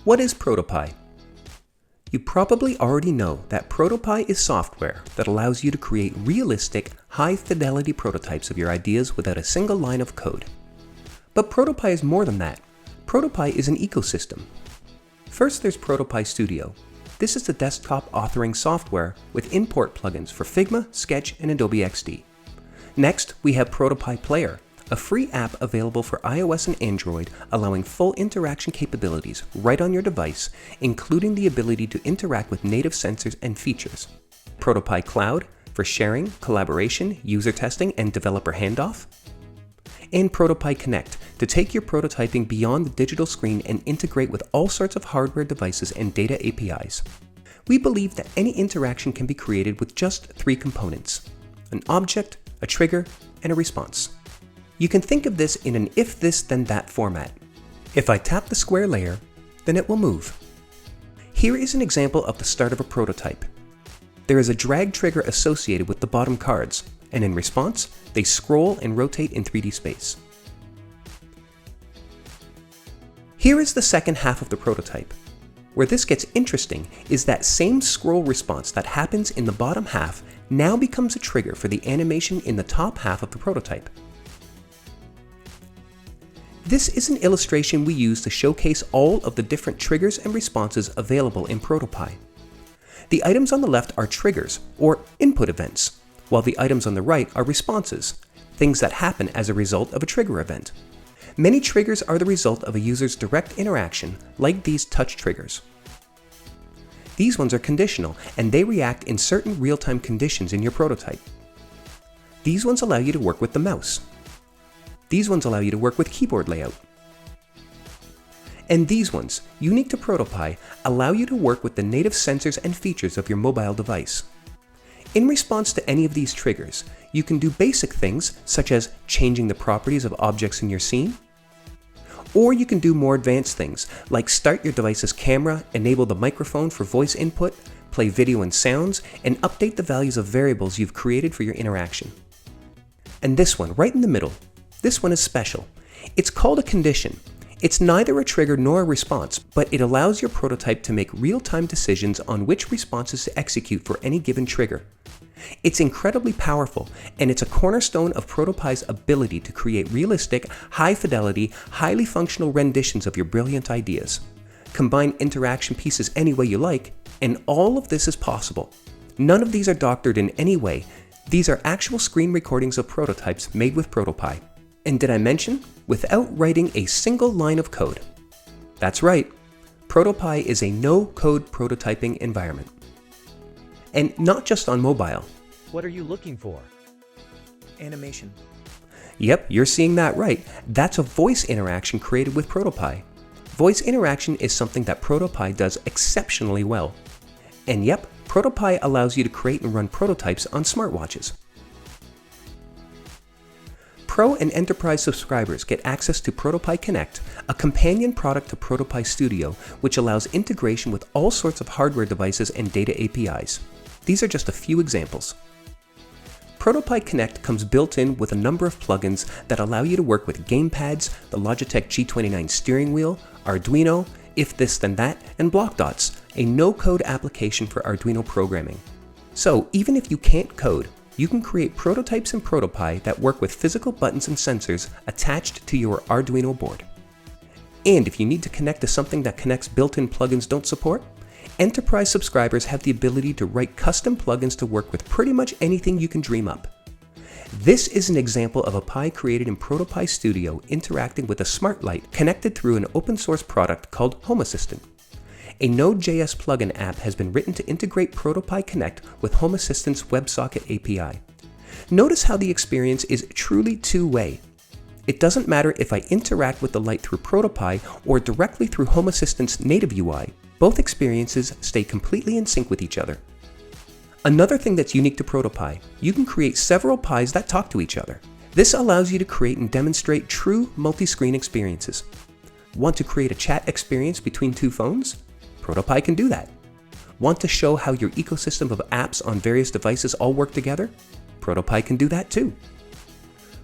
What is ProtoPie? You probably already know that ProtoPie is software that allows you to create realistic, high-fidelity prototypes of your ideas without a single line of code. But ProtoPie is more than that. ProtoPie is an ecosystem. First, there's ProtoPie Studio. This is the desktop authoring software with import plugins for Figma, Sketch, and Adobe XD. Next, we have ProtoPie Player, a free app available for iOS and Android, allowing full interaction capabilities right on your device, including the ability to interact with native sensors and features. ProtoPie Cloud for sharing, collaboration, user testing, and developer handoff. And ProtoPie Connect to take your prototyping beyond the digital screen and integrate with all sorts of hardware devices and data APIs. We believe that any interaction can be created with just 3 components: an object, a trigger, and a response. You can think of this in an if this then that format. If I tap the square layer, then it will move. Here is an example of the start of a prototype. There is a drag trigger associated with the bottom cards, and in response, they scroll and rotate in 3D space. Here is the second half of the prototype. Where this gets interesting is that same scroll response that happens in the bottom half now becomes a trigger for the animation in the top half of the prototype. This is an illustration we use to showcase all of the different triggers and responses available in ProtoPie. The items on the left are triggers, or input events, while the items on the right are responses, things that happen as a result of a trigger event. Many triggers are the result of a user's direct interaction, like these touch triggers. These ones are conditional, and they react in certain real-time conditions in your prototype. These ones allow you to work with the mouse. These ones allow you to work with keyboard layout. And these ones, unique to ProtoPie, allow you to work with the native sensors and features of your mobile device. In response to any of these triggers, you can do basic things such as changing the properties of objects in your scene, or you can do more advanced things like start your device's camera, enable the microphone for voice input, play video and sounds, and update the values of variables you've created for your interaction. And this one, right in the middle, this one is special. It's called a condition. It's neither a trigger nor a response, but it allows your prototype to make real-time decisions on which responses to execute for any given trigger. It's incredibly powerful, and it's a cornerstone of ProtoPie's ability to create realistic, high-fidelity, highly functional renditions of your brilliant ideas. Combine interaction pieces any way you like, and all of this is possible. None of these are doctored in any way. These are actual screen recordings of prototypes made with ProtoPie. And did I mention, without writing a single line of code? That's right, ProtoPie is a no-code prototyping environment. And not just on mobile. What are you looking for? Animation. Yep, you're seeing that right. That's a voice interaction created with ProtoPie. Voice interaction is something that ProtoPie does exceptionally well. And yep, ProtoPie allows you to create and run prototypes on smartwatches. Pro and Enterprise subscribers get access to ProtoPie Connect, a companion product to ProtoPie Studio, which allows integration with all sorts of hardware devices and data APIs. These are just a few examples. ProtoPie Connect comes built in with a number of plugins that allow you to work with gamepads, the Logitech G29 steering wheel, Arduino, if this then that, and BlockDots, a no-code application for Arduino programming. So even if you can't code, you can create prototypes in ProtoPie that work with physical buttons and sensors attached to your Arduino board. And if you need to connect to something that Connect's built-in plugins don't support, Enterprise subscribers have the ability to write custom plugins to work with pretty much anything you can dream up. This is an example of a Pi created in ProtoPie Studio interacting with a smart light connected through an open source product called Home Assistant. A Node.js plugin app has been written to integrate ProtoPie Connect with Home Assistant's WebSocket API. Notice how the experience is truly two-way. It doesn't matter if I interact with the light through ProtoPie or directly through Home Assistant's native UI, both experiences stay completely in sync with each other. Another thing that's unique to ProtoPie, you can create several Pies that talk to each other. This allows you to create and demonstrate true multi-screen experiences. Want to create a chat experience between 2 phones? ProtoPie can do that. Want to show how your ecosystem of apps on various devices all work together? ProtoPie can do that too.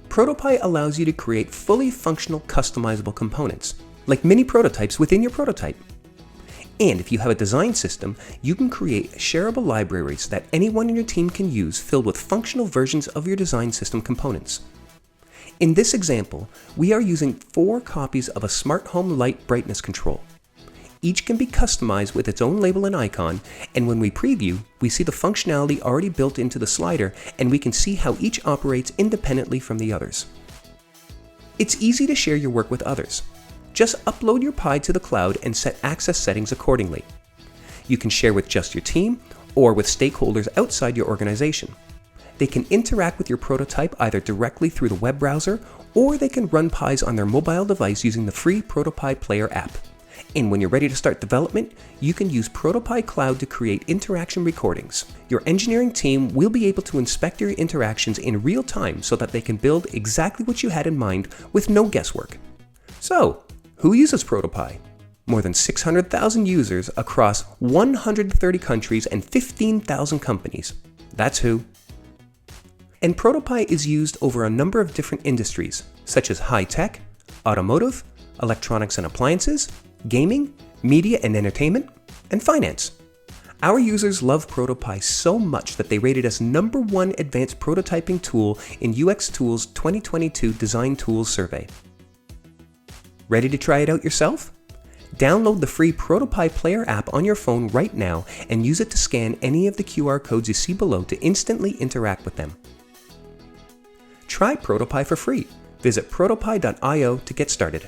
ProtoPie allows you to create fully functional customizable components, like mini prototypes within your prototype. And if you have a design system, you can create shareable libraries that anyone in your team can use filled with functional versions of your design system components. In this example, we are using 4 copies of a smart home light brightness control. Each can be customized with its own label and icon, and when we preview, we see the functionality already built into the slider, and we can see how each operates independently from the others. It's easy to share your work with others. Just upload your Pi to the cloud and set access settings accordingly. You can share with just your team or with stakeholders outside your organization. They can interact with your prototype either directly through the web browser, or they can run Pis on their mobile device using the free ProtoPie Player app. And when you're ready to start development, you can use ProtoPie Cloud to create interaction recordings. Your engineering team will be able to inspect your interactions in real time so that they can build exactly what you had in mind with no guesswork. So, who uses ProtoPie? More than 600,000 users across 130 countries and 15,000 companies. That's who. And ProtoPie is used over a number of different industries, such as high-tech, automotive, electronics and appliances, gaming, media and entertainment, and finance. Our users love ProtoPie so much that they rated us #1 advanced prototyping tool in UX Tools' 2022 Design Tools Survey. Ready to try it out yourself? Download the free ProtoPie Player app on your phone right now and use it to scan any of the QR codes you see below to instantly interact with them. Try ProtoPie for free. Visit protopie.io to get started.